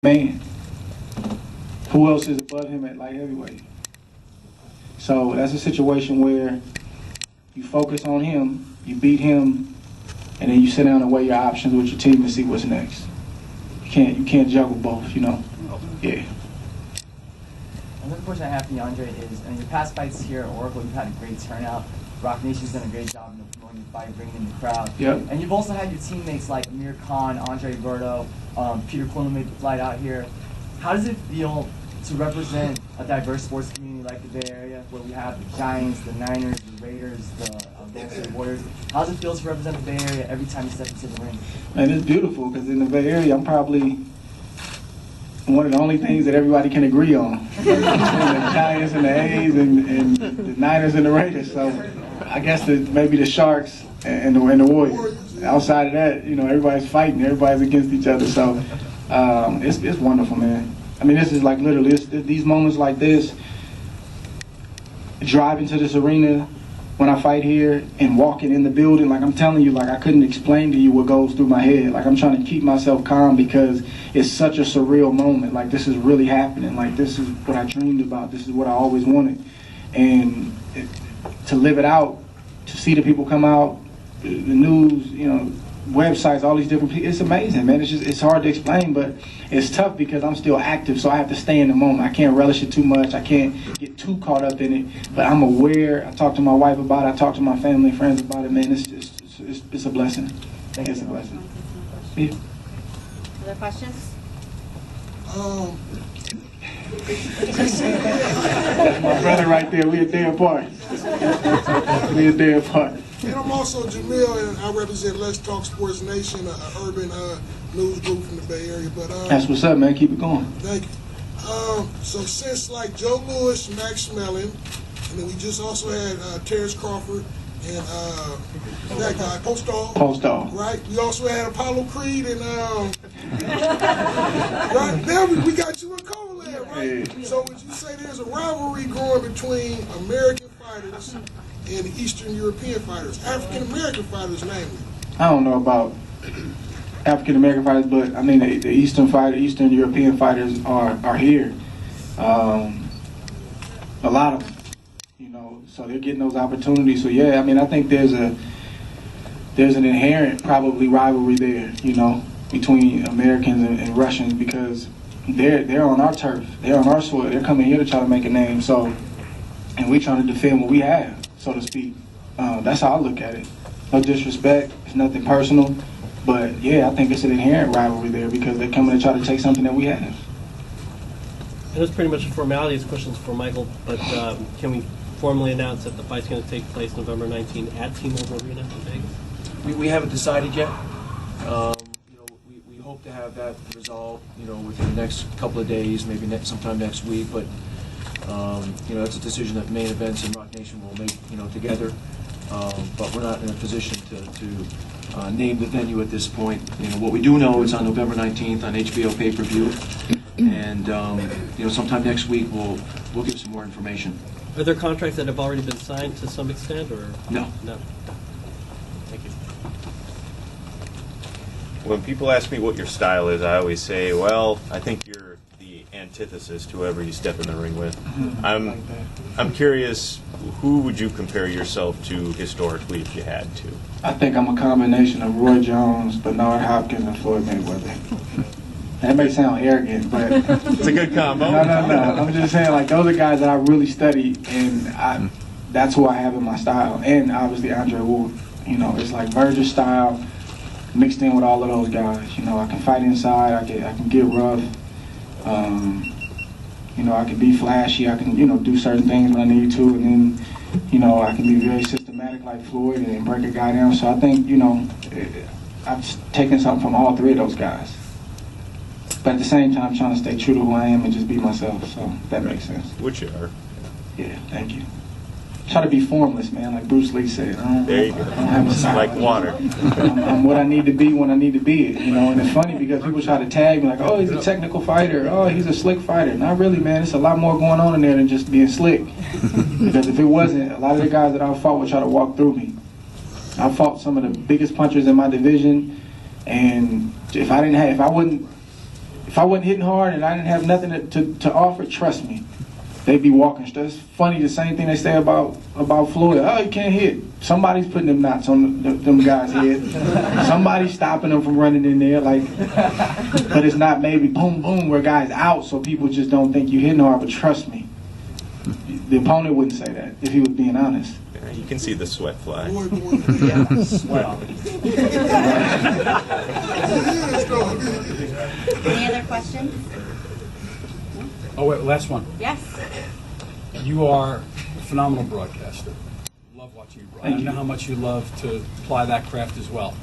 man. Who else is above him at light heavyweight? So that's a situation where you focus on him, you beat him, and then you sit down and weigh your options with your team and see what's next. You can't juggle both, you know. Yeah. Another question I have for you, Andre, is in your past fights here at Oracle, you've had a great turnout. Rock Nation's done a great job in promoting the fight, bringing in the crowd. Yep. And you've also had your teammates like Amir Khan, Andre Berto, Peter Quinlan made the flight out here. How does it feel to represent a diverse sports community like the Bay Area, where we have the Giants, the Niners, the Raiders, the Golden State Warriors? How does it feel to represent the Bay Area every time you step into the ring? And it's beautiful because in the Bay Area, I'm probably one of the only things that everybody can agree on. The Giants and the A's and the Niners and the Raiders. So I guess maybe the Sharks and the Warriors. Outside of that, you know, everybody's fighting. Everybody's against each other. So it's wonderful, man. I mean, this is like literally, these moments like this, driving to this arena when I fight here and walking in the building, like I'm telling you, like I couldn't explain to you what goes through my head. Like I'm trying to keep myself calm because it's such a surreal moment. Like this is really happening. Like this is what I dreamed about. This is what I always wanted. And to live it out, to see the people come out, the news, you know, websites, all these different people, it's amazing, man. It's hard to explain, but it's tough because I'm still active, so I have to stay in the moment. I can't relish it too much. I can't get too caught up in it, but I'm aware. I talk to my wife about it. I talk to my family and friends about it, man. It's a blessing. It's a blessing. Yeah. Other questions? That's my brother right there. We a day apart. We a day apart. And I'm also Jamil, and I represent Let's Talk Sports Nation, an urban news group from the Bay Area. But that's what's up, man. Keep it going. Thank you. So since like Joe Lewis, Max Mellon, and then we just also had Terrence Crawford and that guy, Postall. Right. We also had Apollo Creed and right there we got you in Coleland, right? Hey. So would you say there's a rivalry growing between American fighters and Eastern European fighters, African American fighters, namely? I don't know about African American fighters, but I mean the Eastern European fighters are here. A lot of them, you know, so they're getting those opportunities. So yeah, I mean I think there's an inherent probably rivalry there, you know, between Americans and Russians because they're on our turf, they're on our soil, they're coming here to try to make a name. So, and we're trying to defend what we have, so to speak. That's how I look at it. No disrespect, it's nothing personal, but yeah, I think it's an inherent rivalry there because they're coming to try to take something that we have. It was pretty much a formality. This question's for Michael, but can we formally announce that the fight's going to take place November 19 at T-Mobile Arena in Vegas? We haven't decided yet. You know, we hope to have that resolved, you know, within the next couple of days, maybe sometime next week. But you know, that's a decision that Main Events and Rock Nation will make, you know, together. But we're not in a position to name the venue at this point. You know, what we do know is on November 19th on HBO pay-per-view, and you know, sometime next week we'll give some more information. Are there contracts that have already been signed to some extent, or no? No. Thank you. When people ask me what your style is, I always say, well, I think you're the antithesis to whoever you step in the ring with. I'm curious, who would you compare yourself to historically if you had to? I think I'm a combination of Roy Jones, Bernard Hopkins, and Floyd Mayweather. That may sound arrogant, but it's a good combo. No. I'm just saying, like, those are guys that I really study, and that's who I have in my style. And obviously Andre Ward. You know, it's like Virgil style mixed in with all of those guys. You know, I can fight inside. I can get rough. You know, I can be flashy. I can, you know, do certain things when I need to, and then, you know, I can be very systematic like Floyd and break a guy down. So I think, you know, I've taken something from all three of those guys. But at the same time, I'm trying to stay true to who I am and just be myself. So that makes sense. Which you are. Yeah, thank you. Try to be formless, man, like Bruce Lee said. There you go. I don't have a style. Like water. I'm what I need to be when I need to be it, you know. And it's funny because people try to tag me like, oh, he's a technical fighter. Oh, he's a slick fighter. Not really, man. It's a lot more going on in there than just being slick. Because if it wasn't, a lot of the guys that I fought would try to walk through me. I fought some of the biggest punchers in my division, and if I if I wasn't hitting hard and I didn't have nothing to offer, trust me, they'd be walking. It's funny, the same thing they say about Florida. Oh, you can't hit. Somebody's putting them knots on them guys' head. Somebody's stopping them from running in there. Like, but it's not maybe boom, boom, where guys out, so people just don't think you're hitting hard. But trust me, the opponent wouldn't say that if he was being honest. You can see the sweat fly. Sweat on. Any other questions? Oh, wait, last one. Yes. You are a phenomenal broadcaster. Love watching you broadcast. I know how much you love to apply that craft as well.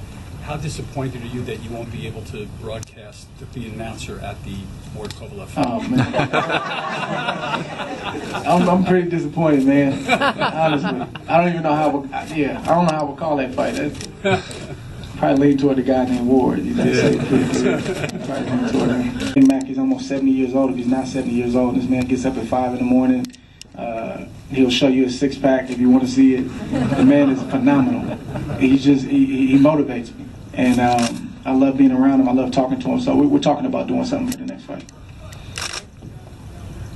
How disappointed are you that you won't be able to broadcast, to be an announcer at the Ward Kovalev fight? Oh, man. I'm pretty disappointed, man. Honestly. I don't even know how I don't know how we'll call that fight. That's probably lean toward the guy named Ward. You know, probably lean toward him. Mac is almost 70 years old. If he's not 70 years old, this man gets up at 5 in the morning. He'll show you a six-pack if you want to see it. The man is phenomenal. He motivates me. And I love being around him. I love talking to him. So we're talking about doing something for the next fight.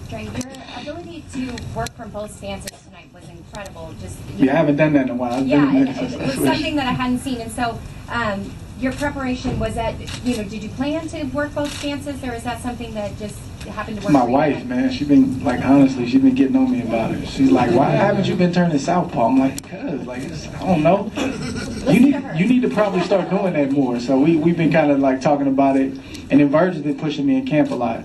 Dre, your ability to work from both stances tonight was incredible. I haven't done that in a while. It was something that I hadn't seen. And so your preparation, was that, did you plan to work both stances, or is that something that just happened to work? My wife, man, she's been, honestly, she's been getting on me about it. She's like, why haven't you been turning southpaw? I'm like, because, I don't know. You need to probably start doing that more. So we've been kind of talking about it. And then Virgil's been pushing me in camp a lot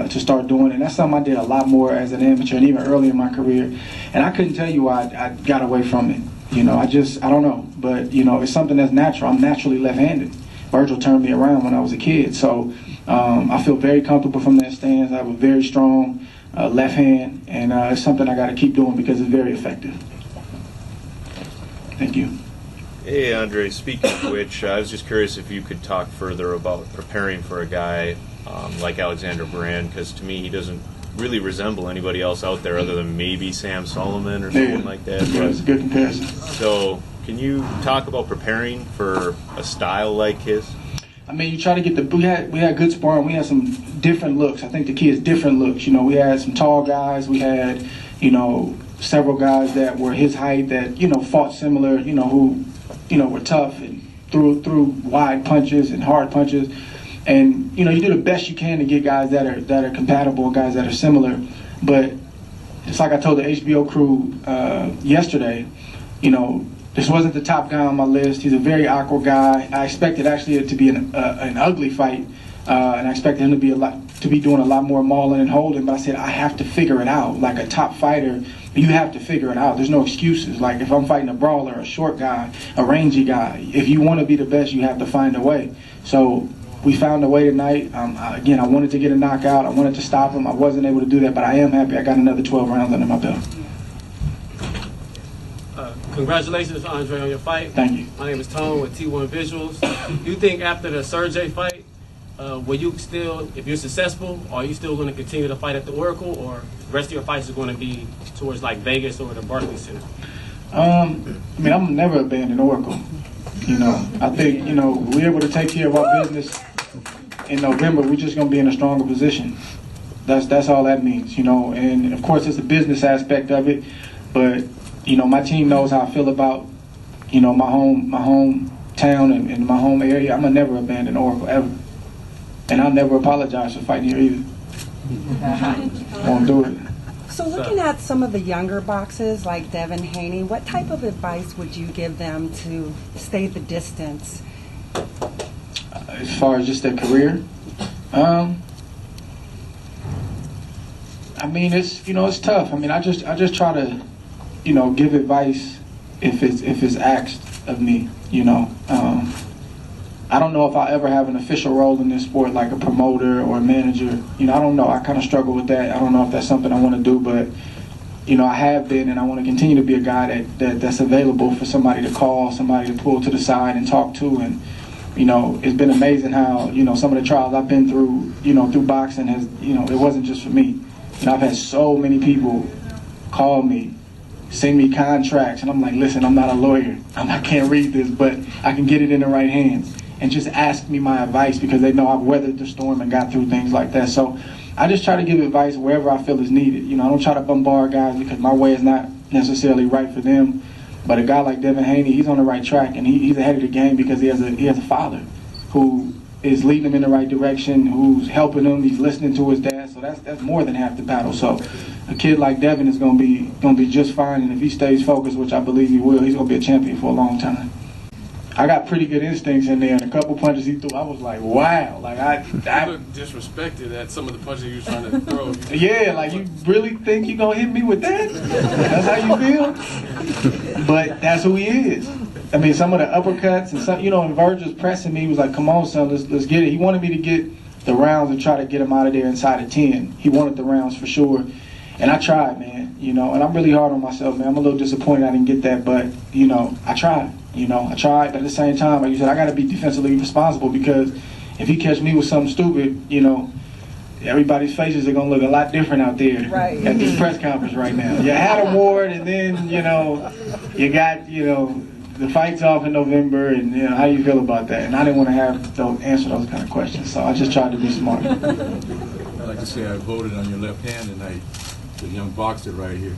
to start doing it. And that's something I did a lot more as an amateur and even early in my career. And I couldn't tell you why I got away from it. I don't know. But, it's something that's natural. I'm naturally left-handed. Virgil turned me around when I was a kid. So I feel very comfortable from that stance. I have a very strong left hand. And it's something I got to keep doing because it's very effective. Thank you. Hey, Andre, speaking of which, I was just curious if you could talk further about preparing for a guy like Alexander Brand, because to me he doesn't really resemble anybody else out there other than maybe Sam Solomon or something like that. Yeah, it's a good comparison. So can you talk about preparing for a style like his? I mean, you try to get we had good sparring. We had some different looks. I think the kid's different looks. We had some tall guys. We had, several guys that were his height that, fought similar, who, were tough and threw wide punches and hard punches. And, you do the best you can to get guys that are compatible and guys that are similar. But it's like I told the HBO crew yesterday, this wasn't the top guy on my list. He's a very awkward guy. I expected actually it to be an ugly fight, and I expected him to be doing a lot more mauling and holding. But I said I have to figure it out. Like a top fighter, you have to figure it out. There's no excuses. Like if I'm fighting a brawler, a short guy, a rangy guy, if you want to be the best, you have to find a way. So we found a way tonight. Again, I wanted to get a knockout. I wanted to stop him. I wasn't able to do that, but I am happy I got another 12 rounds under my belt. Congratulations, Andre, on your fight. Thank you. My name is Tone with T1 Visuals. You think after the Sergey fight, will you still, if you're successful, are you still going to continue to fight at the Oracle, or the rest of your fights are going to be towards Vegas or the Barclays Center? I'm never abandon Oracle. I think, we're able to take care of our business in November. We're just going to be in a stronger position. That's all that means, and of course it's a business aspect of it, but my team knows how I feel about, my hometown and my home area. I'm going to never abandon Oracle, ever. And I'll never apologize for fighting here either. Won't do it. So looking at some of the younger boxers like Devin Haney, what type of advice would you give them to stay the distance? As far as just their career? It's tough. I just try to, give advice if it's asked of me. I don't know if I'll ever have an official role in this sport, like a promoter or a manager. I don't know. I kind of struggle with that. I don't know if that's something I want to do, but I have been, and I want to continue to be a guy that's available for somebody to call, somebody to pull to the side and talk to. And it's been amazing how some of the trials I've been through, through boxing has, it wasn't just for me. I've had so many people call me, send me contracts, and I'm like, listen, I'm not a lawyer. I can't read this, but I can get it in the right hands. and just ask me my advice because they know I've weathered the storm and got through things like that. So I just try to give advice wherever I feel is needed. You know, I don't try to bombard guys because my way is not necessarily right for them. But a guy like Devin Haney, he's on the right track, and he's ahead of the game because he has a father who is leading him in the right direction, who's helping him, he's listening to his dad. So that's more than half the battle. So a kid like Devin is gonna be just fine, and if he stays focused, which I believe he will, he's gonna be a champion for a long time. I got pretty good instincts in there, and a couple punches he threw, I was like, wow. Like I looked disrespected at some of the punches you were trying to throw. Yeah, like you really think you gonna hit me with that? That's how you feel? But that's who he is. I mean, some of the uppercuts and some, you know, and Virgil's pressing me. He was like, "Come on, son, let's get it." He wanted me to get the rounds and try to get him out of there inside of 10. He wanted the rounds for sure, and I tried, man. You know, and I'm really hard on myself, man. I'm a little disappointed I didn't get that, but you know, I tried. You know, I tried, but at the same time, like you said, I got to be defensively responsible because if he catch me with something stupid, you know, everybody's faces are gonna look a lot different out there at this press conference right now. You had a Ward, and then you know, you got the fight's off in November, and you know, how you feel about that? And I didn't want to answer those kind of questions, so I just tried to be smart. I'd like to say I voted on your left hand tonight, the young boxer right here,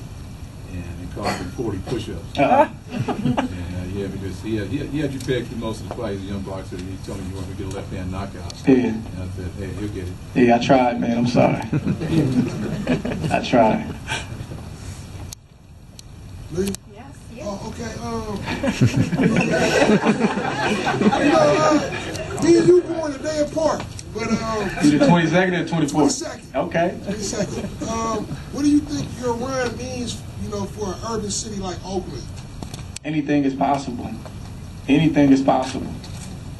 and it cost him 40 push-ups. Yeah, because he had you pegged through most of the fight as a young boxer, and he told me you wanted to get a left-hand knockout. Yeah. And I said, hey, he'll get it. Yeah, I tried, man. I'm sorry. I tried. Lee? Yes, yes. Oh, okay. Me and you born a day apart, but You the 22nd or 24th? 22nd. Okay. 22nd. What do you think your run means, you know, for an urban city like Oakland? Anything is possible. Anything is possible.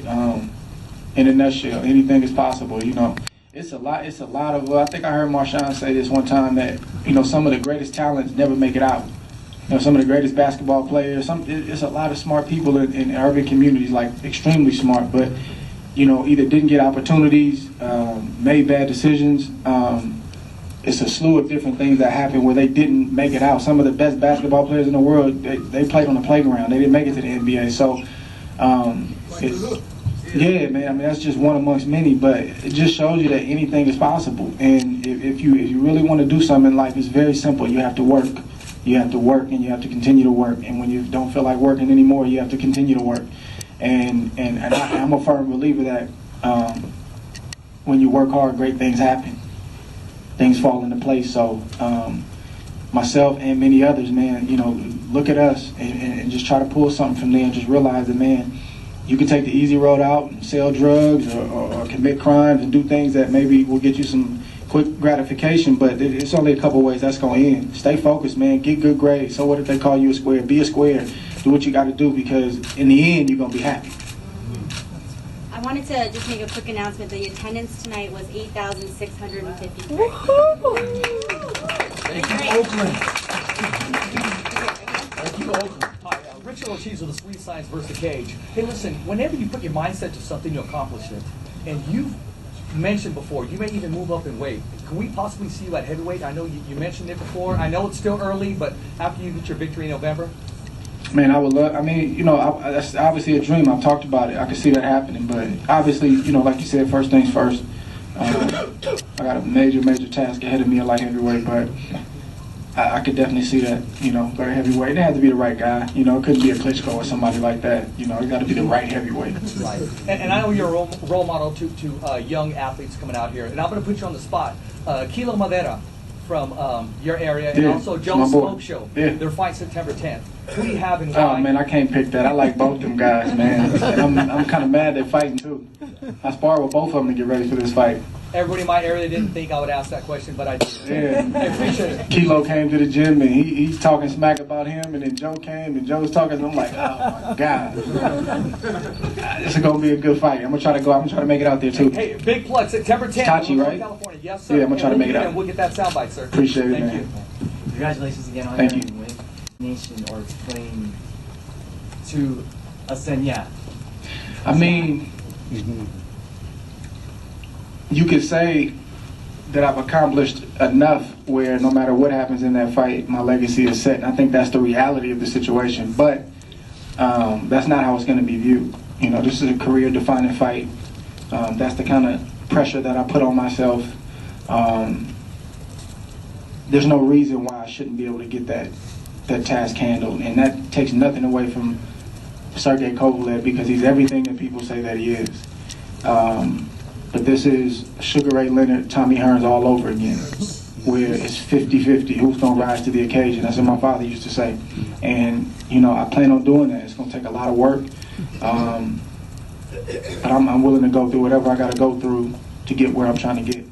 In a nutshell, anything is possible. You know, it's a lot of. I think I heard Marshawn say this one time that some of the greatest talents never make it out. Some of the greatest basketball players. It's a lot of smart people in urban communities, like extremely smart, but either didn't get opportunities, made bad decisions. It's a slew of different things that happened where they didn't make it out. Some of the best basketball players in the world, they played on the playground. They didn't make it to the NBA. So, yeah, man. I mean, that's just one amongst many. But it just shows you that anything is possible. And if you really want to do something in life, it's very simple. You have to work. You have to work, and you have to continue to work. And when you don't feel like working anymore, you have to continue to work. And I'm a firm believer that when you work hard, great things happen. Things fall into place. So myself and many others, man, look at us and just try to pull something from there and just realize that, man, you can take the easy road out and sell drugs or commit crimes and do things that maybe will get you some quick gratification, but it's only a couple ways that's going to end. Stay focused, man. Get good grades. So what if they call you a square? Be a square. Do what you got to do because in the end, you're going to be happy. I wanted to just make a quick announcement. The attendance tonight was 8,653. Thank you, Oakland. Thank you, Oakland. Hi, Richard Ortiz with the Sweet Science versus Cage. Hey, listen, whenever you put your mindset to something, you accomplish it. And you've mentioned before, you may even move up in weight. Can we possibly see you at heavyweight? I know you mentioned it before. I know it's still early, but after you get your victory in November? Man, I would love, that's obviously a dream. I've talked about it. I can see that happening. But obviously, like you said, first things first. I got a major task ahead of me at light heavyweight, but I could definitely see that, go to heavyweight. It had to be the right guy. It couldn't be a Klitschko or somebody like that. It got to be the right heavyweight. Right. And I know you're a role model to young athletes coming out here. And I'm going to put you on the spot. Kilo Madera from your area, and also Joe Smoke Show. Yeah. Their fight September 10th. Who do you have and why? Oh, man, I can't pick that. I like both them guys, man. And I'm kind of mad they're fighting, too. I sparred with both of them to get ready for this fight. Everybody in my area didn't think I would ask that question, but I did. Yeah. I appreciate it. Kilo came to the gym, and he's talking smack about him, and then Joe came, and Joe's talking, and I'm like, oh, my God. This is going to be a good fight. I'm going to try to make it out there, too. Hey, big plug, September 10th. Tachi, right? California. Yes, sir. Yeah, I'm going to try to make it out. And we'll get that soundbite, sir. Appreciate it, man. Thank you. Congratulations again on Thank your you. nation or claim to ascend, yeah. I mean, you could say that I've accomplished enough where no matter what happens in that fight, my legacy is set. And I think that's the reality of the situation. But that's not how it's going to be viewed. You know, this is a career-defining fight. That's the kind of pressure that I put on myself. There's no reason why I shouldn't be able to get that task handled, and that takes nothing away from Sergey Kovalev, because he's everything that people say that he is. But this is Sugar Ray Leonard, Tommy Hearns all over again, where it's 50-50. Who's going to rise to the occasion? That's what my father used to say. And, you know, I plan on doing that. It's going to take a lot of work. But I'm willing to go through whatever I got to go through to get where I'm trying to get.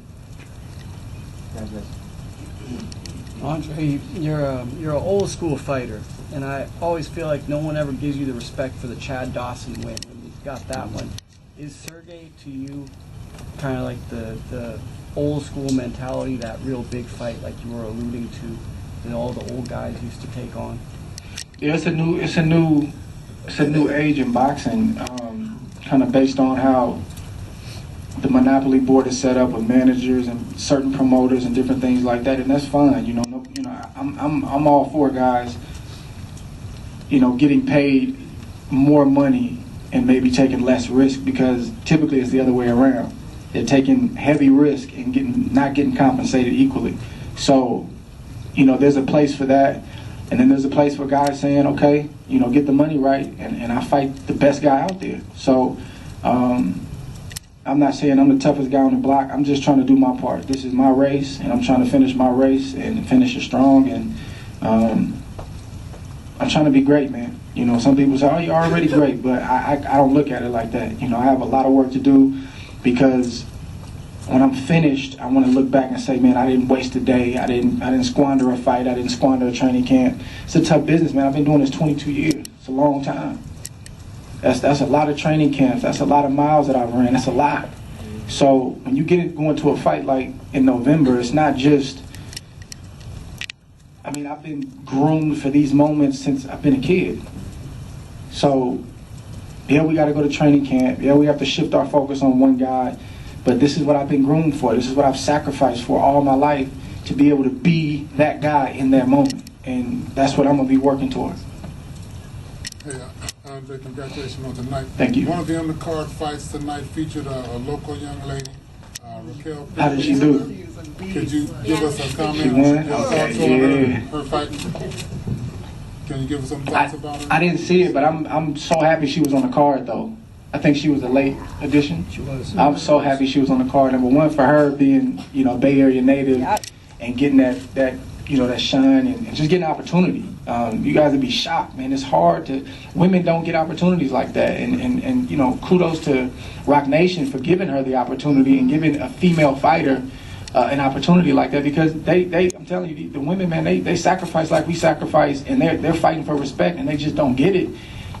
Andre, you're an old school fighter, and I always feel like no one ever gives you the respect for the Chad Dawson win. And you've got that one. Is Sergey to you kind of like the old school mentality, that real big fight like you were alluding to, that all the old guys used to take on? Yeah, it's a new age in boxing, kind of based on how the monopoly board is set up with managers and certain promoters and different things like that, and that's fine. You know, I'm all for guys, you know, getting paid more money and maybe taking less risk, because typically it's the other way around. They're taking heavy risk and not getting compensated equally. So, you know, there's a place for that. And then there's a place for guys saying, okay, you know, get the money right, and I fight the best guy out there. So I'm not saying I'm the toughest guy on the block. I'm just trying to do my part. This is my race, and I'm trying to finish my race and finish it strong. And I'm trying to be great, man. You know, some people say, oh, you're already great, but I don't look at it like that. You know, I have a lot of work to do, because when I'm finished, I want to look back and say, man, I didn't waste a day. I didn't squander a fight. I didn't squander a training camp. It's a tough business, man. I've been doing this 22 years. It's a long time. That's a lot of training camps. That's a lot of miles that I've ran. That's a lot. So when you go into a fight like in November, it's not just, I mean, I've been groomed for these moments since I've been a kid. So, yeah, we got to go to training camp. Yeah, we have to shift our focus on one guy. But this is what I've been groomed for. This is what I've sacrificed for all my life, to be able to be that guy in that moment. And that's what I'm going to be working towards. Hey, Andre, congratulations on tonight. Thank you. One of the undercard fights tonight featured a local young lady, Raquel. How did she do? Could you give us a comment? She won? Your thoughts Okay, on her fight? Can you give us some thoughts about her? I didn't see it, but I'm so happy she was on the card, though. I think she was a late addition. She was. I'm so happy she was on the card. Number one, for her being, you know, Bay Area native, and getting that you know, that shine, and just getting opportunity. You guys would be shocked, man. It's hard to, women don't get opportunities like that. And you know, kudos to Rock Nation for giving her the opportunity and giving a female fighter an opportunity like that, because they I'm telling you, the women, man, they sacrifice like we sacrifice, and they're fighting for respect, and they just don't get it.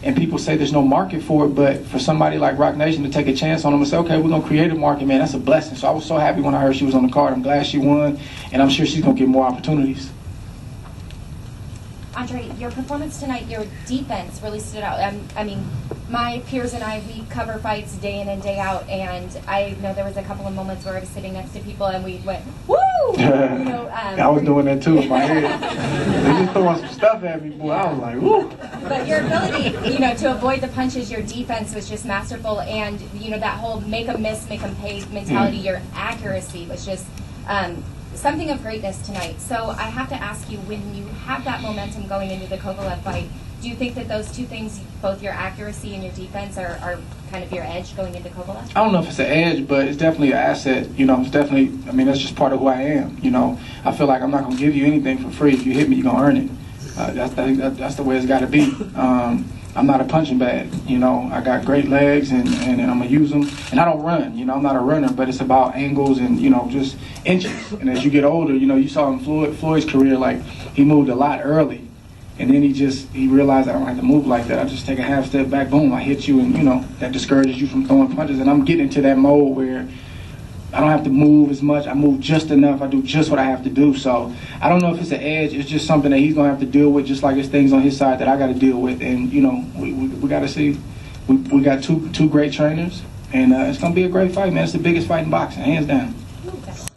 And people say there's no market for it, but for somebody like Rock Nation to take a chance on them and say, okay, we're going to create a market, man, that's a blessing. So I was so happy when I heard she was on the card. I'm glad she won, and I'm sure she's going to get more opportunities. Andre, your performance tonight, your defense really stood out. I mean, my peers and I, we cover fights day in and day out, and I know there was a couple of moments where I was sitting next to people and we went, woo! You know, I was doing that too in my head. They just throwing some stuff at me, boy. I was like, woo! But your ability, you know, to avoid the punches, your defense was just masterful, and, you know, that whole make them miss, make them pay mentality, your accuracy was just something of greatness tonight. So I have to ask you, when you have that momentum going into the Kovalev fight, do you think that those two things, both your accuracy and your defense, are kind of your edge going into Kovalev? I don't know if it's an edge, but it's definitely an asset. You know, it's definitely, I mean, that's just part of who I am. You know, I feel like I'm not going to give you anything for free. If you hit me, you're going to earn it. That's the way it's got to be. I'm not a punching bag. You know, I got great legs, and I'm going to use them. And I don't run. You know, I'm not a runner, but it's about angles and, you know, just inches. And as you get older, you know, you saw in Floyd's career, like, he moved a lot early. And then he realized I don't have to move like that. I just take a half step back, boom, I hit you, and, you know, that discourages you from throwing punches. And I'm getting into that mode where I don't have to move as much. I move just enough. I do just what I have to do. So I don't know if it's an edge. It's just something that he's going to have to deal with, just like there's things on his side that I got to deal with. And, you know, we got to see. We got two great trainers, and it's going to be a great fight, man. It's the biggest fight in boxing, hands down.